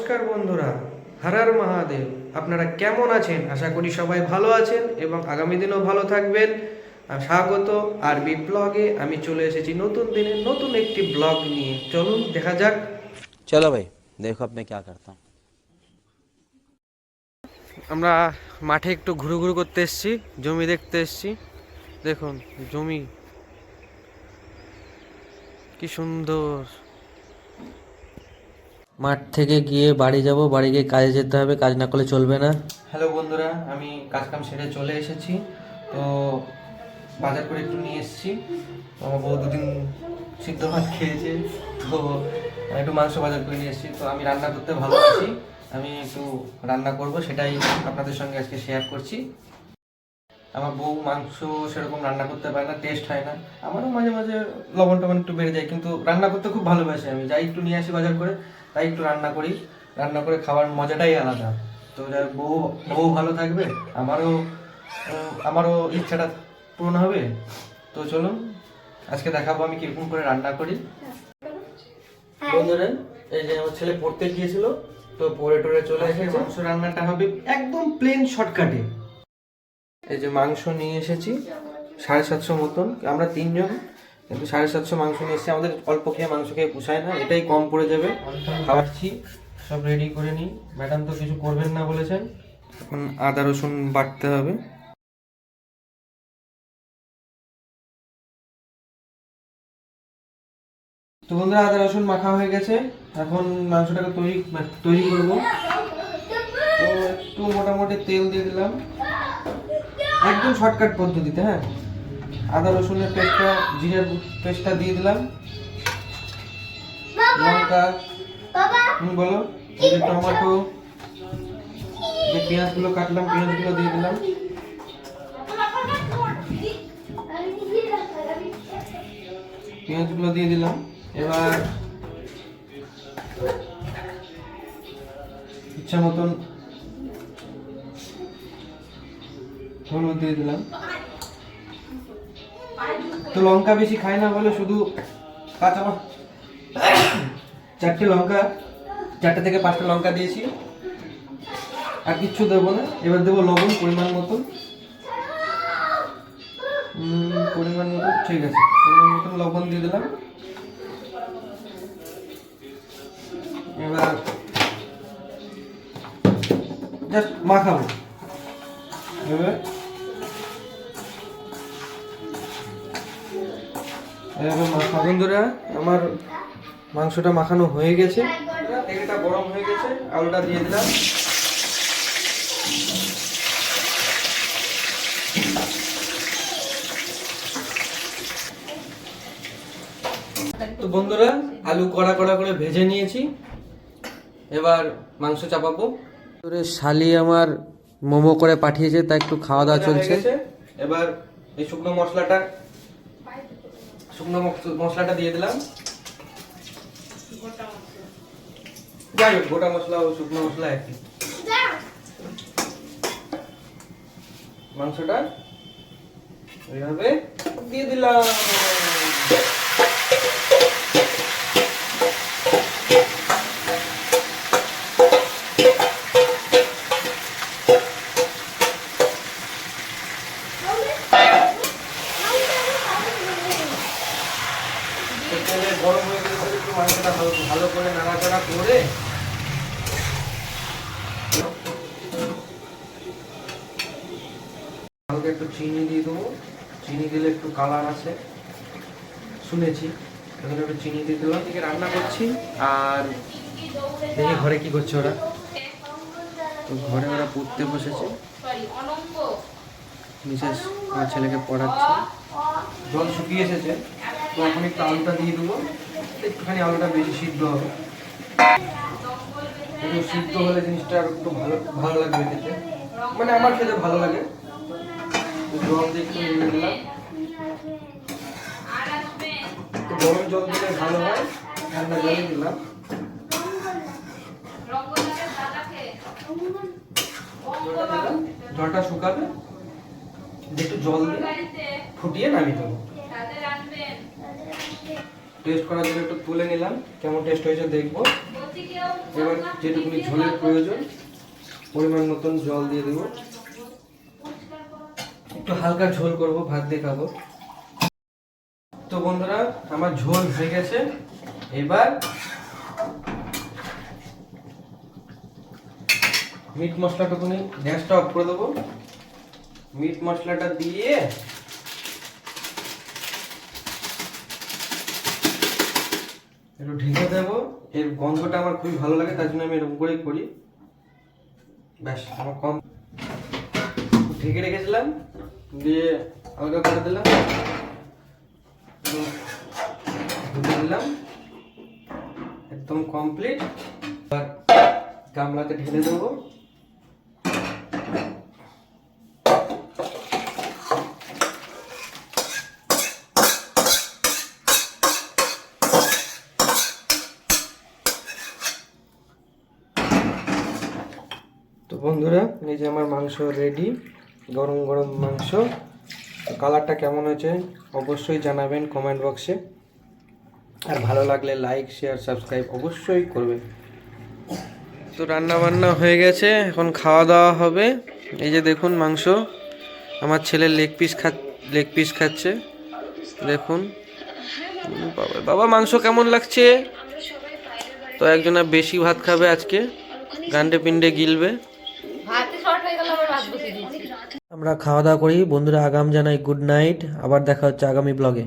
নমস্কার বন্ধুরা, হর হর মহাদেব। আপনারা কেমন আছেন? আশা করি সবাই ভালো আছেন এবং আগামী দিনও ভালো থাকবেন। স্বাগত আরবি ব্লগে। আমি চলে এসেছি নতুন দিনে নতুন একটি ব্লগ নিয়ে। চলুন দেখা যাক। चलो भाई देखो अब मैं क्या करता हूँ। আমরা মাঠে একটু ঘুরু ঘুরু করতে এসেছি, জমি দেখতে এসেছি। দেখুন জমি কি সুন্দর। মাঠ থেকে গিয়ে বাড়ি যাব, বাড়ি গিয়ে কাজে যেতে হবে, কাজ না করলে চলবে না। হ্যালো বন্ধুরা, আমি কাজ কাম সেরে চলে এসেছি। তো বাজার করে একটু নিয়ে এসেছি। আমার বউ দুদিন সিদ্ধ ভাত খেয়েছে, তো একটু মাংস বাজার করে নিয়ে এসেছি। তো আমি রান্না করতে ভালোবাসি, আমি একটু রান্না করব, সেটাই আপনাদের সঙ্গে আজকে শেয়ার করছি। আমার বউ মাংস সেরকম রান্না করতে পারে না, টেস্ট হয় না। আমারও মাঝে মাঝে লবণ টবণ একটু বেড়ে যায়, কিন্তু রান্না করতে খুব ভালোবাসি। আমি যাই একটু নিয়ে আসি বাজার করে, তাই একটু রান্না করি। রান্না করে খাওয়ার মজাটাই আলাদা। তো যাই বউ বউ ভালো থাকবে, আমারও ইচ্ছাটা পূরণ হবে। তো চলুন আজকে দেখাবো আমি কিরকম করে রান্না করি। বন্ধুরা, এই যে আমার ছেলে পড়তে গিয়েছিল, তো পড়ে টরে চলে এসেছে। মাংস রান্নাটা হবে একদম প্লেন শর্টকাটে। এই যে মাংস নিয়ে এসেছি 750 মতন, আমরা 3 জন, কিন্তু 750 মাংস নিয়ে এসেছি। আমাদের অল্প খেয়ে মাংস খেয়ে পোষায় না, এটাই কম পড়ে যাবে। খাওয়াচ্ছি, সব রেডি করে নিই। ম্যাডাম তো কিছু করবেন না বলেছেন। এখন আদা রসুন বাটতে হবে। তো বন্ধুরা, আদা রসুন মাখা হয়ে গেছে, এখন মাংসটাকে তৈরি করব। তো একটু মোটামুটি তেল দিয়ে দিলাম, একদম শর্টকাট পদ্ধতিতে। হ্যাঁ, আদা রসুনের পেস্টটা, জিরার পেস্টটা দিয়ে দিলাম, লঙ্কা, বলো, এই যে টমেটো, যে পেঁয়াজগুলো কাটলাম, পেঁয়াজগুলো দিয়ে দিলাম। পেঁয়াজগুলো দিয়ে দিলাম। এবার ইচ্ছা মতন হলুদ দিয়ে দিলাম। তো লঙ্কা বেশি খাই না বলে শুধু কাঁচা 4 থেকে 5টা লঙ্কা দিয়েছি, আর কিচ্ছু দেবো না। এবার দেবো লবণ পরিমাণ মতন, ঠিক আছে, পরিমাণ মতন লবণ দিয়ে দিলাম। এবার জাস্ট মাখাবো। এবার বন্ধুরা, আমার মাংসটা মাখানো হয়ে গেছে, তেলটা গরম হয়ে গেছে, আলুটা দিয়ে দিলাম। তো বন্ধুরা, আলু কড়া করে ভেজে নিয়েছি, এবার মাংস চাপাবো। শালি আমার মোমো করে পাঠিয়েছে, তা একটু খাওয়া দাওয়া চলছে। এবার এই শুকনো মশলাটা দিয়ে দিলাম। যাই হোক, গোটা মশলা ও শুকনো মশলা একই। মাংসটা এইভাবে দিয়ে দিলাম। গরম হয়ে গেলে একটু মাংসটা ভালো করে নাড়াচাড়া করে হালকা একটু চিনি দিয়ে দেবো। চিনি দিলে একটু কালার আসে শুনেছি, এখানে একটু চিনি দিয়ে দিলাম। এদিকে রান্না করছি, আর দেখি ঘরে কি করছে ওরা। তো ঘরে ওরা পড়তে বসেছে, মিসেস আমার ছেলেকে পড়াচ্ছে। জল শুকিয়ে এসেছে, তো এখন একটু আলুটা দিয়ে দেবো। একটুখানি আলুটা বেশি সিদ্ধ হবে, একটু সিদ্ধ হলে জিনিসটা আর একটু ভালো লাগবে খেতে, মানে আমার খেতে ভালো লাগে। জল দিয়ে একটু নেড়ে দিলাম। গরম জল দিলে ভালো হয়, ঠান্ডা জলে দিলাম। জলটা শুকাবে, একটু জল দিয়ে ফুটিয়ে নামিয়ে দেবো। টেস্ট করার জন্য একটু তুলে নিলাম, কেমন টেস্ট হয়েছে দেখবো। এবার যেটুকুনি ঝোলের প্রয়োজন পরিমাণ মতন জল দিয়ে দেবো। একটু হালকা ঝোল করব, ভাত দিয়ে খাবো। তো বন্ধুরা আমার ঝোল হয়ে গেছে। এবার মিট মশলাটুকুনি গ্যাসটা অফ করে দেবো। মিট মশলাটা দিয়ে একটু ঢেকে দেবো। এর গন্ধটা আমার খুবই ভালো লাগে, তার জন্য আমি এরকম করেই করি। ব্যাস আমার কম ঢেকে রেখেছিলাম, দিয়ে হালকা করে দিলাম, ঢুকে দিলাম, একদম কমপ্লিট। এবার গামলাতে ঢেলে দেবো। তো বন্ধুরা এই যে আমার মাংস রেডি, গরম গরম মাংস। কালারটা কেমন হয়েছে অবশ্যই জানাবেন কমেন্ট বক্সে, আর ভালো লাগলে লাইক শেয়ার সাবস্ক্রাইব অবশ্যই করবেন। তো রান্না বান্না হয়ে গেছে, এখন খাওয়া দাওয়া হবে। এই যে দেখুন মাংস, আমার ছেলে লেগ পিস খাচ্ছে দেখুন। বাবা বাবা মাংস কেমন লাগছে? তো একজনা বেশি ভাত খাবে আজকে, গান্ডে পিন্ডে গিলবে। আমরা খাওয়া দাওয়া করি বন্ধুরা। আগাম জানাই গুড নাইট, আবার দেখা হচ্ছে আগামী ব্লগে।